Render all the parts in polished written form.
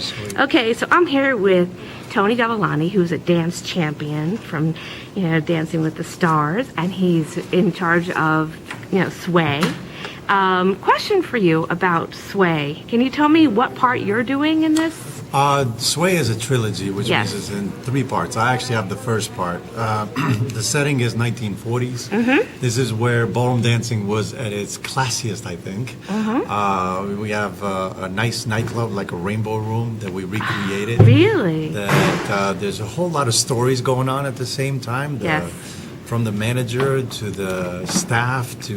sweet. Okay, so I'm here with Tony Dovolani, who's a dance champion from, Dancing with the Stars, and he's in charge of, Sway. Question for you about Sway. Can you tell me what part you're doing in this? Sway is a trilogy, which Yes. means it's in 3 parts. I actually have the first part. The setting is 1940s. This is where ballroom dancing was at its classiest, I think. We have a nice nightclub, like a Rainbow Room, that we recreated. Really? That there's a whole lot of stories going on at the same time. Yes. From the manager to the staff to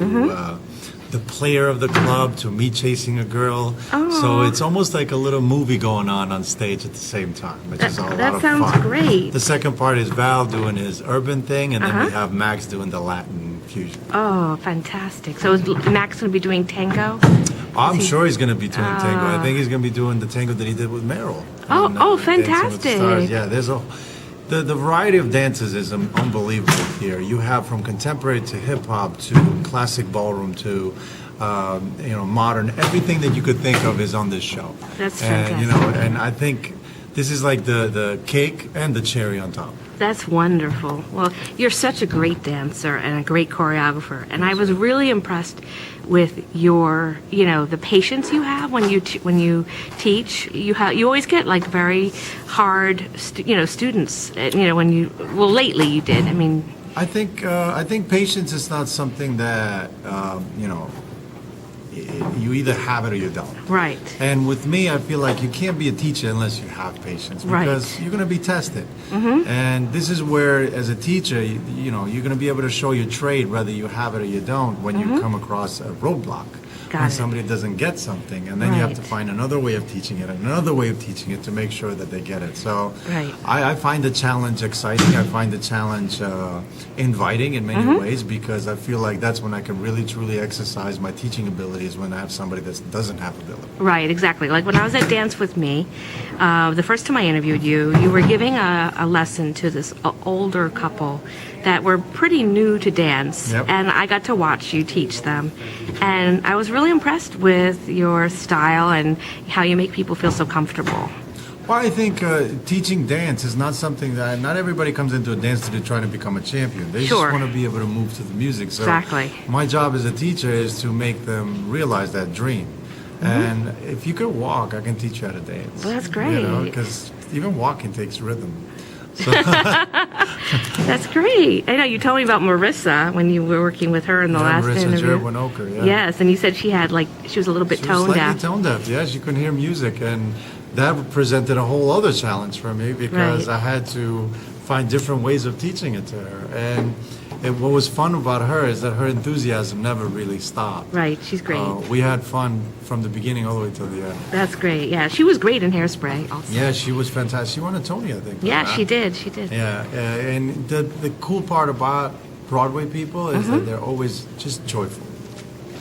the player of the club to me chasing a girl. So it's almost like a little movie going on stage at the same time, which is a lot That of sounds fun. great. The second part is Val doing his urban thing, and then we have Max doing the Latin fusion. Oh, fantastic. So is Max going to be doing tango? I'm sure he's going to be doing tango. I think he's going to be doing the tango that he did with Meryl. Oh, on, oh, Dancing with the fantastic. Stars. Yeah, there's the variety of dances is unbelievable here. You have from contemporary to hip hop to classic ballroom to modern. Everything that you could think of is on this show. That's and, fantastic. And I think this is like the cake and the cherry on top. That's wonderful. Well, you're such a great dancer and a great choreographer, and I was really impressed with your, the patience you have when you teach. You always get like very hard, students. Lately you did. I mean, I think patience is not something that you either have it or you don't. right. And with me, I feel like you can't be a teacher unless you have patience, Right. because you're going to be tested. And this is where, as a teacher, you're going to be able to show your trade whether you have it or you don't when you come across a roadblock. Got when it. somebody doesn't get something, and then you have to Right. find another way of teaching it, another way of teaching it to make sure that they get it. So Right. I find the challenge exciting. I find the challenge inviting in many ways, because I feel like that's when I can really truly exercise my teaching abilities, when I have somebody that doesn't have ability. Right, exactly. Like when I was at Dance With Me, the first time I interviewed you, you were giving a lesson to this older couple that were pretty new to dance, Yep. and I got to watch you teach them. And I was really impressed with your style and how you make people feel so comfortable. Well, I think teaching dance is not something that not everybody comes into a dance studio trying to become a champion. They Sure. just want to be able to move to the music. So Exactly. my job as a teacher is to make them realize that dream. And if you could walk, I can teach you how to dance. Well, that's great. Because even walking takes rhythm. So That's great. I know you told me about Marissa when you were working with her in the last Marissa interview. Jerwinoker, yeah. Yes, and you said she was a little bit She was tone slightly deaf. tone deaf. Yeah, she couldn't hear music, and that presented a whole other challenge for me, because Right. I had to find different ways of teaching it to her. And what was fun about her is that her enthusiasm never really stopped. Right, she's great. We had fun from the beginning all the way till the end. That's great. Yeah, she was great in Hairspray also. Yeah, she was fantastic. She won a Tony, I think. for Yeah, that. she did. She did. Yeah, and the cool part about Broadway people is that they're always just joyful,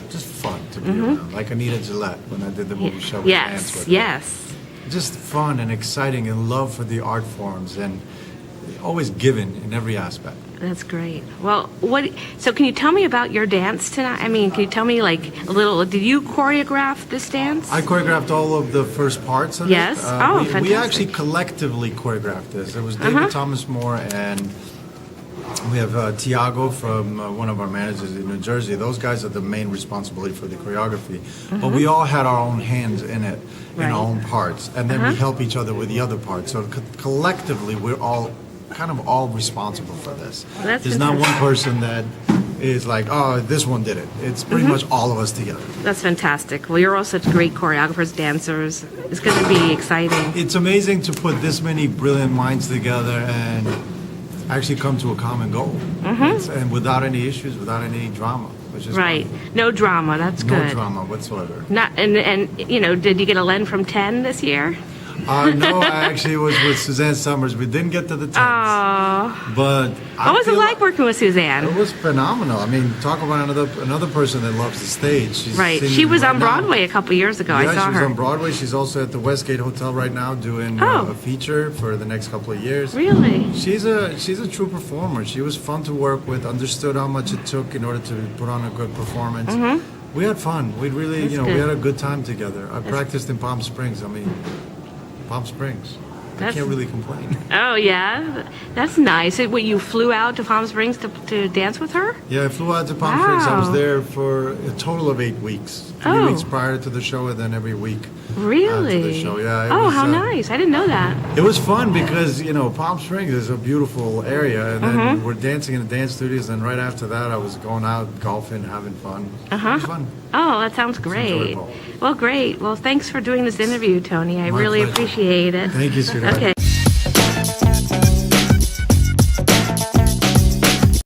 just fun to be around. Like Anita Gillette when I did the movie show. with Dance Yes, with her. yes. Just fun and exciting and love for the art forms, and always given in every aspect. That's great. Well, so can you tell me about your dance tonight? I mean, can you tell me like a little, did you choreograph this dance? I choreographed all of the first parts of Yes? it. Oh, we fantastic. actually collectively choreographed this. It was David Thomas Moore, and we have Tiago from one of our managers in New Jersey. Those guys are the main responsibility for the choreography. But we all had our own hands in it, in Right. our own parts. And then we help each other with the other parts. So collectively, we're all responsible for this. That's There's not one fantastic. person that is like, oh, this one did it. It's pretty much all of us together. That's fantastic. Well, you're all such great choreographers, dancers. It's going to be exciting. It's amazing to put this many brilliant minds together and actually come to a common goal. And without any issues, without any drama, which is Right. fun. No drama. That's No good. drama whatsoever. Not and did you get a Len from 10 this year? No, I actually was with Suzanne Summers. We didn't get to the 10s. Oh. But What was it like working with Suzanne? It was phenomenal. I mean, talk about another person that loves the stage. She's Right. singing She was right on now. Broadway a couple years ago. I Yeah, saw she was her. on Broadway. She's also at the Westgate Hotel right now doing Oh. a feature for the next couple of years. Really? She's a true performer. She was fun to work with. Understood how much it took in order to put on a good performance. We had fun. We really, That's we good. had a good time together. I practiced in Palm Springs. I mean, Palm Springs. I That's- can't really complain. Oh, yeah? That's nice. What, you flew out to Palm Springs to dance with her? Yeah, I flew out to Palm Springs. I was Wow. there for a total of 8 weeks. 3 Oh. weeks prior to the show, and then every week Really? after the show. Yeah. Oh, how nice. I didn't know that. It was fun because, Palm Springs is a beautiful area, and then Mm-hmm. we're dancing in the dance studios, and right after that, I was going out golfing, having fun. It was fun. Oh, that sounds great. enjoyable. Well, great. Well, thanks for doing this interview, Tony. I My really pleasure. appreciate it. Thank you, sweetheart. Okay.